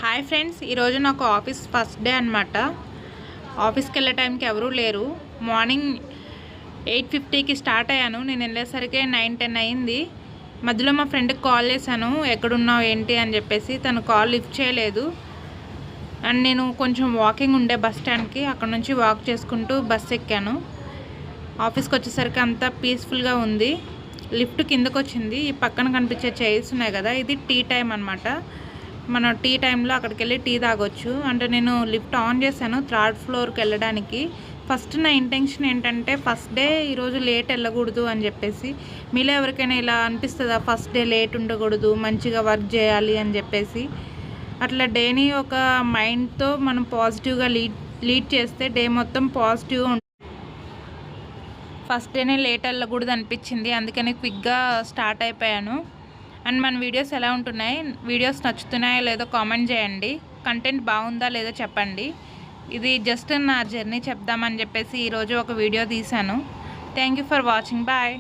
Hi friends, ఈరోజు నాకు office first day అనమాట. ఆఫీస్కి వెళ్ళే టైంకి ఎవరూ లేరు. మార్నింగ్ 8:50కి స్టార్ట్ అయ్యాను. నేను వెళ్ళేసరికి 9-10 అయింది. మధ్యలో మా ఫ్రెండ్కి కాల్ చేశాను, ఎక్కడున్నావు ఏంటి అని చెప్పేసి. తను కాల్ లిఫ్ట్ చేయలేదు. అండ్ నేను కొంచెం వాకింగ్ ఉండే బస్ స్టాండ్కి, అక్కడ నుంచి వాక్ చేసుకుంటూ బస్ ఎక్కాను. ఆఫీస్కి వచ్చేసరికి అంతా పీస్ఫుల్గా ఉంది. లిఫ్ట్ కిందకు వచ్చింది. ఈ పక్కన కనిపించే చైర్స్ ఉన్నాయి కదా, ఇది టీ టైం అనమాట. మనం టీ టైంలో అక్కడికి వెళ్ళి టీ తాగొచ్చు. అంటే నేను లిఫ్ట్ ఆన్ చేశాను 3rd ఫ్లోర్కి వెళ్ళడానికి. ఫస్ట్ నా ఇంటెన్షన్ ఏంటంటే, ఫస్ట్ డే ఈరోజు లేట్ వెళ్ళకూడదు అని చెప్పేసి. మీలో ఎవరికైనా ఇలా అనిపిస్తుందా, ఫస్ట్ డే లేట్ ఉండకూడదు, మంచిగా వర్క్ చేయాలి అని చెప్పేసి? అట్లా డేని ఒక మైండ్తో మనం పాజిటివ్గా లీడ్ చేస్తే డే మొత్తం పాజిటివ్గా ఉంటుంది. ఫస్ట్ డేనే లేట్ వెళ్ళకూడదు అనిపించింది, అందుకని క్విక్గా స్టార్ట్ అయిపోయాను. అండ్ మన వీడియోస్ ఎలా ఉంటున్నాయి, వీడియోస్ నచ్చుతున్నాయో లేదో కామెంట్ చేయండి. కంటెంట్ బాగుందా లేదో చెప్పండి. ఇది జస్ట్ నా జర్నీ చెప్దామని చెప్పేసి ఈరోజు ఒక వీడియో తీశాను. Thank you for watching. Bye.